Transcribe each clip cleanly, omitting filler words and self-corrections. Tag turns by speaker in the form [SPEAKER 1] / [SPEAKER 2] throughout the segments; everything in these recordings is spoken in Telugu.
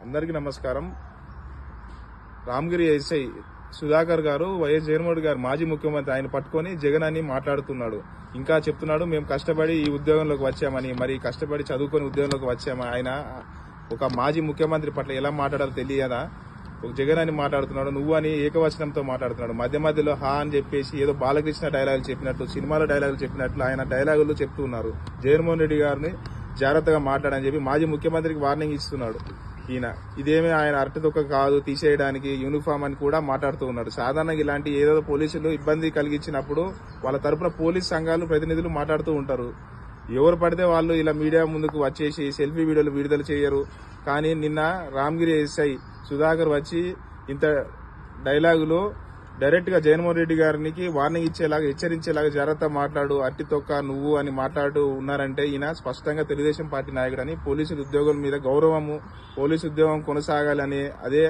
[SPEAKER 1] అందరికీ నమస్కారం. రామగిరి ఎస్ఐ సుధాకర్ గారు వైఎస్ జగన్మోహన్ గారు మాజీ ముఖ్యమంత్రి ఆయన పట్టుకొని జగన్ అని మాట్లాడుతున్నాడు. ఇంకా చెప్తున్నాడు మేము కష్టపడి ఈ ఉద్యోగంలోకి వచ్చామని, మరి కష్టపడి చదువుకొని ఉద్యోగంలోకి వచ్చామని. ఆయన ఒక మాజీ ముఖ్యమంత్రి పట్ల ఎలా మాట్లాడాలో తెలియదా? ఒక జగన్ అని మాట్లాడుతున్నాడు, నువ్వు అని ఏకవచనంతో మాట్లాడుతున్నాడు. మధ్య మధ్యలో హా అని చెప్పేసి ఏదో బాలకృష్ణ డైలాగులు చెప్పినట్టు, సినిమాలో డైలాగులు చెప్పినట్లు ఆయన డైలాగులు చెప్తూ ఉన్నారు. జగన్మోహన్ రెడ్డి గారిని జాగ్రత్తగా మాట్లాడని చెప్పి మాజీ ముఖ్యమంత్రికి వార్నింగ్ ఇస్తున్నాడు. ఈయన ఇదేమీ ఆయన అరటితొక్క కాదు తీసేయడానికి యూనిఫామ్ అని కూడా మాట్లాడుతూ ఉన్నాడు. సాధారణంగా ఇలాంటి ఏదో పోలీసులు ఇబ్బంది కలిగించినప్పుడు వాళ్ళ తరపున పోలీస్ సంఘాలు ప్రతినిధులు మాట్లాడుతూ ఉంటారు. ఎవరు పడితే వాళ్ళు ఇలా మీడియా ముందుకు వచ్చేసి సెల్ఫీ వీడియోలు విడుదల చేయరు. కానీ నిన్న రామగిరి ఎస్ఐ సుధాకర్ వచ్చి ఇంత డైలాగులు డైరెక్ట్ గా జగన్మోహన్ రెడ్డి గారికి వార్నింగ్ ఇచ్చేలాగా, హెచ్చరించేలాగా జాగ్రత్త మాట్లాడు, అట్టి తొక్క నువ్వు అని మాట్లాడుతూ ఉన్నారంటే ఈయన స్పష్టంగా తెలుగుదేశం పార్టీ నాయకుడని, పోలీసుల ఉద్యోగుల మీద గౌరవము, పోలీసు ఉద్యోగం కొనసాగాలని అదే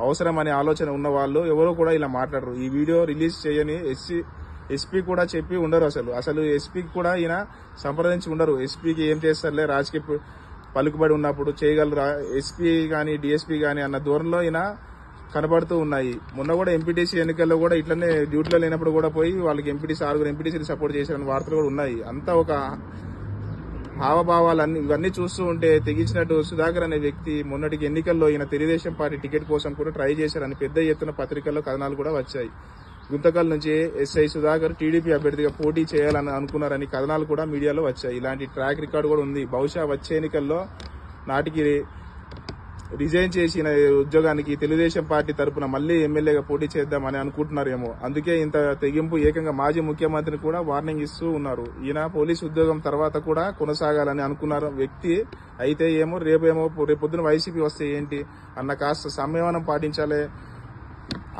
[SPEAKER 1] అవసరం అనే ఆలోచన ఉన్న వాళ్ళు ఎవరో కూడా ఇలా మాట్లాడరు. ఈ వీడియో రిలీజ్ చేయని ఎస్పీ కూడా చెప్పి ఉండరు. అసలు ఎస్పీకి కూడా ఈయన సంప్రదించి ఉండరు. ఎస్పీకి ఏం చేస్తారులే, రాజకీయ పలుకుబడి ఉన్నప్పుడు చేయగలరు ఎస్పీ గాని డిఎస్పీ గాని అన్న ధోరణిలో ఈయన కనబడుతూ ఉన్నాయి. మొన్న కూడా ఎంపీటీసీ ఎన్నికల్లో కూడా ఇట్లనే డ్యూటీలో లేనప్పుడు కూడా పోయి వాళ్ళకి ఆరుగురు ఎంపీటీసీని సపోర్ట్ చేశారని వార్తలు కూడా ఉన్నాయి. అంతా ఒక హావభావాలన్నీ ఇవన్నీ చూస్తూ ఉంటే తెగించినట్టు సుధాకర్ అనే వ్యక్తి మొన్నటికి ఎన్నికల్లో ఈయన తెలుగుదేశం పార్టీ టికెట్ కోసం కూడా ట్రై చేశారని పెద్ద ఎత్తున పత్రికల్లో కథనాలు కూడా వచ్చాయి. గుంతకల్ నుంచి ఎస్ఐ సుధాకర్ టీడీపీ అభ్యర్థిగా పోటీ చేయాలని అనుకున్నారని కథనాలు కూడా మీడియాలో వచ్చాయి. ఇలాంటి ట్రాక్ రికార్డు కూడా ఉంది. బహుశా వచ్చే ఎన్నికల్లో నాటికి రిజైన్ చేసిన ఉద్యోగానికి తెలుగుదేశం పార్టీ తరఫున మళ్లీ ఎమ్మెల్యేగా పోటీ చేద్దామని అనుకుంటున్నారేమో. అందుకే ఇంత తెగింపు. ఏకంగా మాజీ ముఖ్యమంత్రిని కూడా వార్నింగ్ ఇస్తూ ఉన్నారు. ఈయన పోలీసు ఉద్యోగం తర్వాత కూడా కొనసాగాలని అనుకున్నారు వ్యక్తి అయితే ఏమో రేపొద్దున వైసీపీ వస్తే ఏంటి అన్న కాస్త సంయమనం పాటించాలి.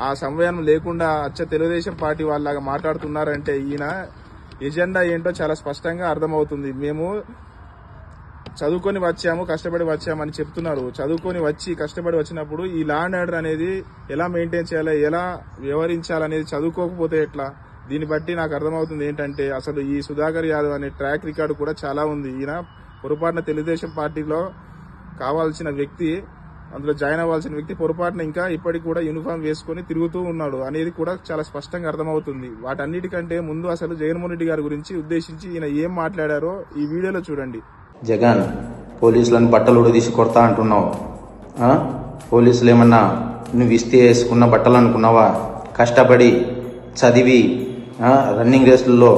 [SPEAKER 1] ఆ సంయమనం లేకుండా తెలుగుదేశం పార్టీ వాళ్ళలాగా మాట్లాడుతున్నారంటే ఈయన ఎజెండా ఏంటో చాలా స్పష్టంగా అర్థమవుతుంది. మేము చదువుకొని వచ్చాము, కష్టపడి వచ్చామని చెప్తున్నారు. చదువుకొని వచ్చి కష్టపడి వచ్చినప్పుడు ఈ లా అండ్ ఆర్డర్ అనేది ఎలా మెయింటైన్ చేయాలి, ఎలా వ్యవహరించాలనేది చదువుకోకపోతే ఎట్లా? దీన్ని బట్టి నాకు అర్థమవుతుంది ఏంటంటే అసలు ఈ సుధాకర్ యాదవ్ అనే ట్రాక్ రికార్డు కూడా చాలా ఉంది. ఈయన పొరపాటున తెలుగుదేశం పార్టీలో కావాల్సిన వ్యక్తి, అందులో జాయిన్ అవ్వాల్సిన వ్యక్తి పొరపాటున ఇంకా ఇప్పటికి కూడా యూనిఫామ్ వేసుకుని తిరుగుతూ ఉన్నాడు అనేది కూడా చాలా స్పష్టంగా అర్థమవుతుంది. వాటన్నిటికంటే ముందు అసలు జగన్మోహన్ రెడ్డి గారి గురించి ఉద్దేశించి ఈయన ఏం మాట్లాడారో ఈ వీడియోలో చూడండి.
[SPEAKER 2] జగన్, పోలీసులను బట్టలు ఉడదీసి కొడతా అంటున్నావు. పోలీసులు ఏమన్నా నువ్వు ఇస్తే వేసుకున్న బట్టలు అనుకున్నావా? కష్టపడి చదివి రన్నింగ్ రేసుల్లో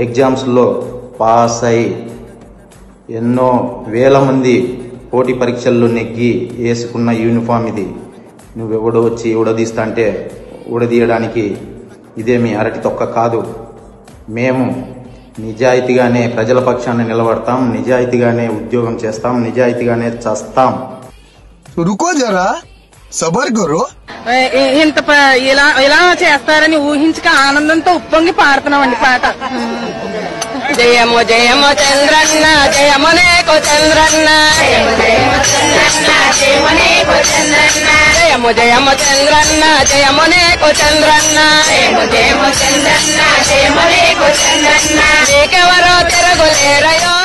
[SPEAKER 2] ఎగ్జామ్స్లో పాస్ అయి ఎన్నో వేల మంది పోటీ పరీక్షల్లో నెగ్గి వేసుకున్న యూనిఫామ్ ఇది. నువ్వెవడో వచ్చి ఉడదీస్తా అంటే ఉడదీయడానికి ఇదేమి అరటి తొక్క కాదు. మేము నిజాయితీగానే ప్రజల పక్షాన్ని నిలబడతాం, నిజాయితీగానే ఉద్యోగం చేస్తాం, నిజాయితీగానే చేస్తాం.
[SPEAKER 3] రుకో జరా సబర్ కరో.
[SPEAKER 4] ఇంత ఇలా చేస్తారని ఊహించక ఆనందంతో ఉప్పొంగి పాడుతున్నామండి పాట. జయమో జయమో చంద్రన్న, జయమో నేకో చంద్రన్న, జయమో జయమో చంద్రన్న, జయమో నేకో చంద్రన్న, జయమో జయమో చంద్రన్న, జయమో నేకో చంద్రన్న, జయమో జయమో చంద్రన్న, జయమో నేకో చంద్రన్న, నీకెవరో తిరగలేరయో.